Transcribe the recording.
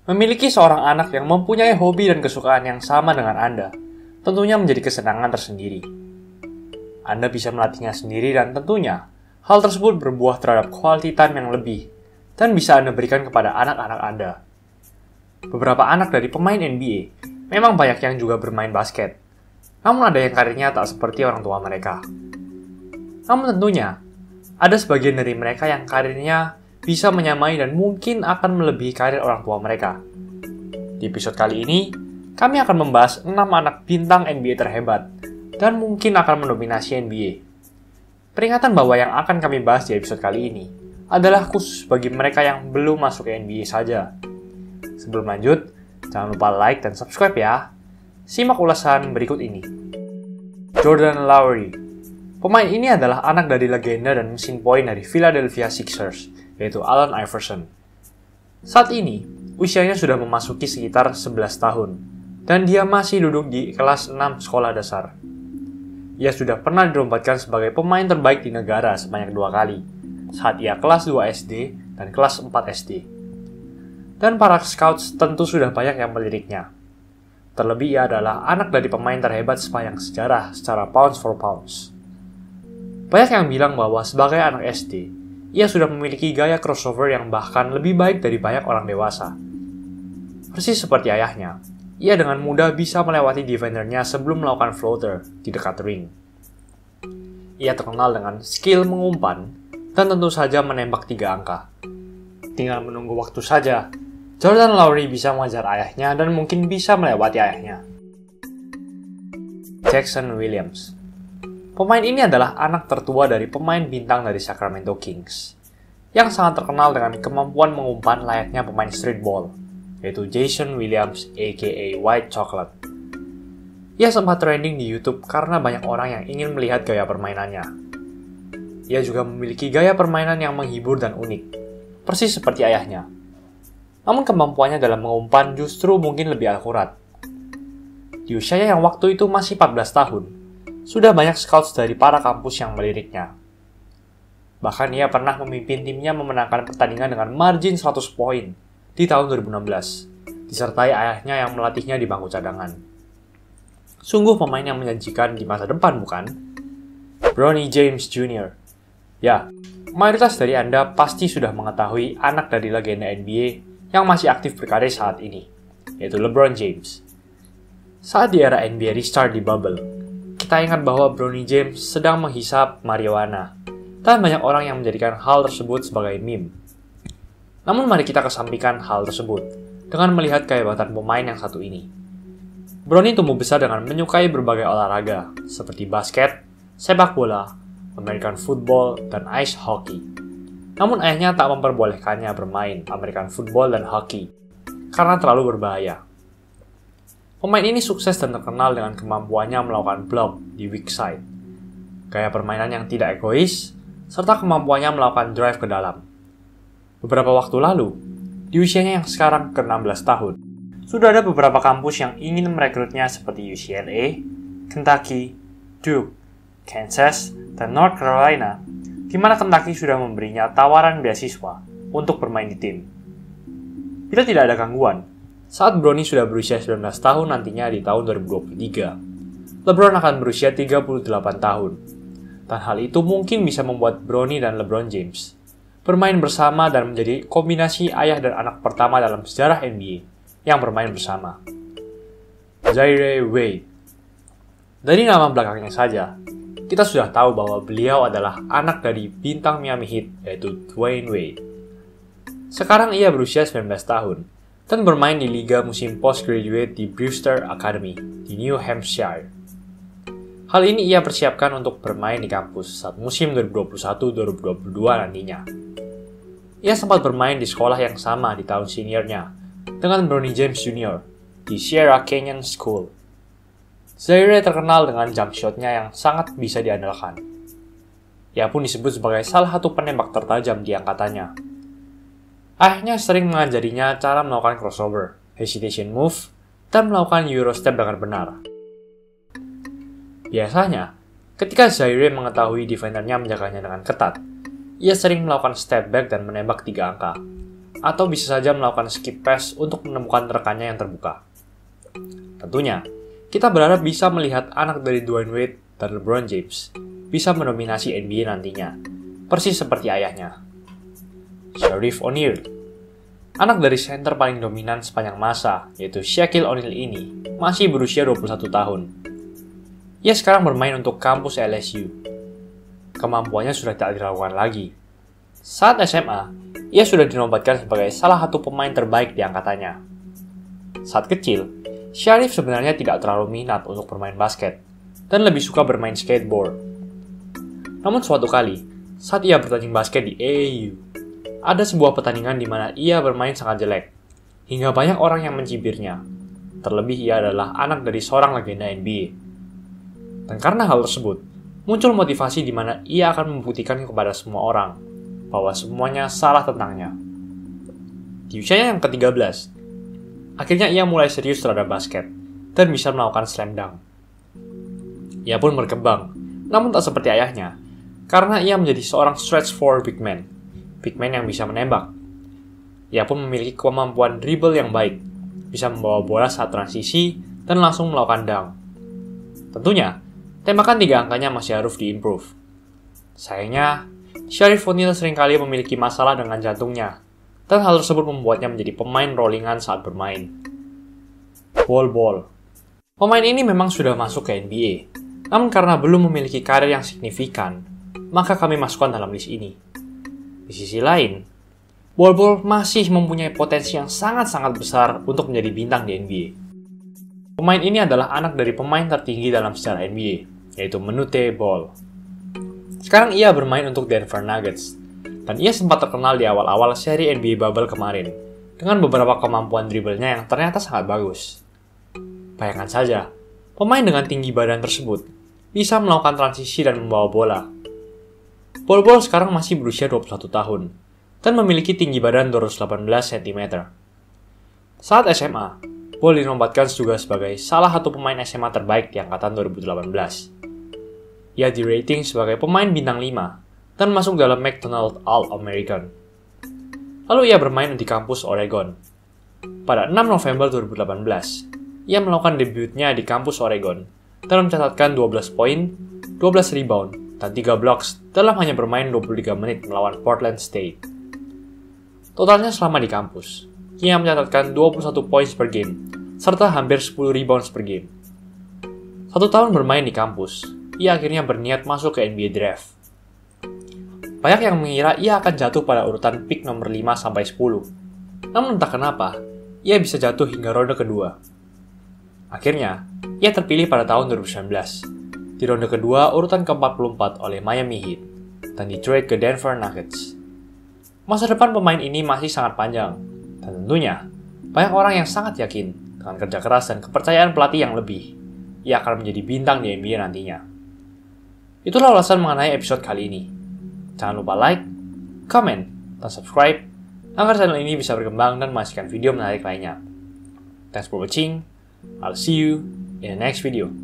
Memiliki seorang anak yang mempunyai hobi dan kesukaan yang sama dengan Anda, tentunya menjadi kesenangan tersendiri. Anda bisa melatihnya sendiri dan tentunya, hal tersebut berbuah terhadap quality time yang lebih, dan bisa Anda berikan kepada anak-anak Anda. Beberapa anak dari pemain NBA memang banyak yang juga bermain basket, namun ada yang karirnya tak seperti orang tua mereka. Namun tentunya, ada sebagian dari mereka yang karirnya bisa menyamai dan mungkin akan melebihi karir orang tua mereka. Di episode kali ini, kami akan membahas 6 anak bintang NBA terhebat dan mungkin akan mendominasi NBA. Peringatan bahwa yang akan kami bahas di episode kali ini adalah khusus bagi mereka yang belum masuk ke NBA saja. Sebelum lanjut, jangan lupa like dan subscribe ya. Simak ulasan berikut ini. Jordan Lowry. Pemain ini adalah anak dari legenda dan mesin poin dari Philadelphia Sixers, yaitu Allen Iverson. Saat ini, usianya sudah memasuki sekitar 11 tahun, dan dia masih duduk di kelas 6 sekolah dasar. Ia sudah pernah dirobatkan sebagai pemain terbaik di negara sebanyak 2 kali, saat ia kelas 2 SD dan kelas 4 SD. Dan para scouts tentu sudah banyak yang meliriknya. Terlebih ia adalah anak dari pemain terhebat sepanjang sejarah secara pounds for pounds. Banyak yang bilang bahwa sebagai anak SD, ia sudah memiliki gaya crossover yang bahkan lebih baik dari banyak orang dewasa. Persis seperti ayahnya, ia dengan mudah bisa melewati defendernya sebelum melakukan floater di dekat ring. Ia terkenal dengan skill mengumpan dan tentu saja menembak 3 angka. Tinggal menunggu waktu saja, Jordan Lowry bisa mengejar ayahnya dan mungkin bisa melewati ayahnya. Jackson Williams. Pemain ini adalah anak tertua dari pemain bintang dari Sacramento Kings, yang sangat terkenal dengan kemampuan mengumpan layaknya pemain streetball, yaitu Jason Williams aka White Chocolate. Ia sempat trending di YouTube karena banyak orang yang ingin melihat gaya permainannya. Ia juga memiliki gaya permainan yang menghibur dan unik, persis seperti ayahnya. Namun kemampuannya dalam mengumpan justru mungkin lebih akurat. Di usianya yang waktu itu masih 14 tahun, sudah banyak scouts dari para kampus yang meliriknya. Bahkan ia pernah memimpin timnya memenangkan pertandingan dengan margin 100 poin di tahun 2016, disertai ayahnya yang melatihnya di bangku cadangan. Sungguh pemain yang menjanjikan di masa depan, bukan? Bronny James Jr. Ya, mayoritas dari Anda pasti sudah mengetahui anak dari legenda NBA yang masih aktif berkarir saat ini, yaitu LeBron James. Saat di era NBA restart di bubble, kita ingat bahwa Bronny James sedang menghisap marijuana, dan banyak orang yang menjadikan hal tersebut sebagai meme. Namun mari kita kesampingkan hal tersebut, dengan melihat kehebatan pemain yang satu ini. Bronny tumbuh besar dengan menyukai berbagai olahraga, seperti basket, sepak bola, American football, dan ice hockey. Namun ayahnya tak memperbolehkannya bermain American football dan hockey, karena terlalu berbahaya. Pemain ini sukses dan terkenal dengan kemampuannya melakukan block di weak side, gaya permainan yang tidak egois, serta kemampuannya melakukan drive ke dalam. Beberapa waktu lalu, di usianya yang sekarang ke-16 tahun, sudah ada beberapa kampus yang ingin merekrutnya seperti UCLA, Kentucky, Duke, Kansas, dan North Carolina, di mana Kentucky sudah memberinya tawaran beasiswa untuk bermain di tim. Bila tidak ada gangguan, saat Bronny sudah berusia 19 tahun nantinya di tahun 2023, LeBron akan berusia 38 tahun. Dan hal itu mungkin bisa membuat Bronny dan LeBron James bermain bersama dan menjadi kombinasi ayah dan anak pertama dalam sejarah NBA yang bermain bersama. Zaire Wade. Dari nama belakangnya saja, kita sudah tahu bahwa beliau adalah anak dari bintang Miami Heat, yaitu Dwyane Wade. Sekarang ia berusia 19 tahun, dan bermain di liga musim postgraduate di Brewster Academy di New Hampshire. Hal ini ia persiapkan untuk bermain di kampus saat musim 2021-2022 nantinya. Ia sempat bermain di sekolah yang sama di tahun seniornya dengan Bronny James Jr. di Sierra Canyon School. Zaire terkenal dengan jump shot-nya yang sangat bisa diandalkan. Ia pun disebut sebagai salah satu penembak tertajam di angkatannya. Ayahnya sering mengajarinya cara melakukan crossover, hesitation move, dan melakukan Eurostep dengan benar. Biasanya, ketika Zaire mengetahui defendernya menjaganya dengan ketat, ia sering melakukan step back dan menembak 3 angka. atau bisa saja melakukan skip pass untuk menemukan rekannya yang terbuka. Tentunya, kita berharap bisa melihat anak dari Dwayne Wade dan LeBron James bisa mendominasi NBA nantinya, persis seperti ayahnya. Shareef O'Neal, anak dari center paling dominan sepanjang masa, yaitu Shaquille O'Neal ini, masih berusia 21 tahun. Ia sekarang bermain untuk kampus LSU. Kemampuannya sudah tak diragukan lagi. Saat SMA, ia sudah dinobatkan sebagai salah satu pemain terbaik di angkatannya. Saat kecil, Shareef sebenarnya tidak terlalu minat untuk bermain basket, dan lebih suka bermain skateboard. Namun suatu kali, saat ia bertanding basket di AAU, ada sebuah pertandingan di mana ia bermain sangat jelek, hingga banyak orang yang mencibirnya. Terlebih ia adalah anak dari seorang legenda NBA. Dan karena hal tersebut, muncul motivasi di mana ia akan membuktikan kepada semua orang bahwa semuanya salah tentangnya. Di usianya yang ke-13, akhirnya ia mulai serius terhadap basket dan bisa melakukan slam dunk. Ia pun berkembang, namun tak seperti ayahnya, karena ia menjadi seorang stretch four big man yang bisa menembak. Ia pun memiliki kemampuan dribble yang baik, bisa membawa bola saat transisi dan langsung melakukan dunk. Tentunya, tembakan 3 angkanya masih harus diimprove. Sayangnya, Shareef O'Neal seringkali memiliki masalah dengan jantungnya, dan hal tersebut membuatnya menjadi pemain rollingan saat bermain. Bol Bol. Pemain ini memang sudah masuk ke NBA, namun karena belum memiliki karir yang signifikan, maka kami masukkan dalam list ini. Di sisi lain, Bol Bol masih mempunyai potensi yang sangat-sangat besar untuk menjadi bintang di NBA. Pemain ini adalah anak dari pemain tertinggi dalam sejarah NBA, yaitu Manute Bol. Sekarang ia bermain untuk Denver Nuggets, dan ia sempat terkenal di awal-awal seri NBA Bubble kemarin, dengan beberapa kemampuan dribblenya yang ternyata sangat bagus. Bayangkan saja, pemain dengan tinggi badan tersebut bisa melakukan transisi dan membawa bola. Bol Bol sekarang masih berusia 21 tahun, dan memiliki tinggi badan 218 cm. Saat SMA, Bol dinobatkan juga sebagai salah satu pemain SMA terbaik di angkatan 2018. Ia di-rating sebagai pemain bintang 5, dan masuk dalam McDonald's All-American. Lalu ia bermain di kampus Oregon. Pada 6 November 2018, ia melakukan debutnya di kampus Oregon, dan mencatatkan 12 poin, 12 rebound, dan 3 blocks dalam hanya bermain 23 menit melawan Portland State. Totalnya selama di kampus, ia mencatatkan 21 poin per game, serta hampir 10 rebounds per game. 1 tahun bermain di kampus, ia akhirnya berniat masuk ke NBA Draft. Banyak yang mengira ia akan jatuh pada urutan pick nomor 5-10. Namun entah kenapa, ia bisa jatuh hingga ronde kedua. Akhirnya, ia terpilih pada tahun 2019. Di ronde kedua urutan ke-44 oleh Miami Heat, dan di-trade ke Denver Nuggets. Masa depan pemain ini masih sangat panjang, dan tentunya, banyak orang yang sangat yakin dengan kerja keras dan kepercayaan pelatih yang lebih, ia akan menjadi bintang di NBA nantinya. Itulah ulasan mengenai episode kali ini. Jangan lupa like, comment, dan subscribe agar channel ini bisa berkembang dan menghasilkan video menarik lainnya. Thanks for watching. I'll see you in the next video.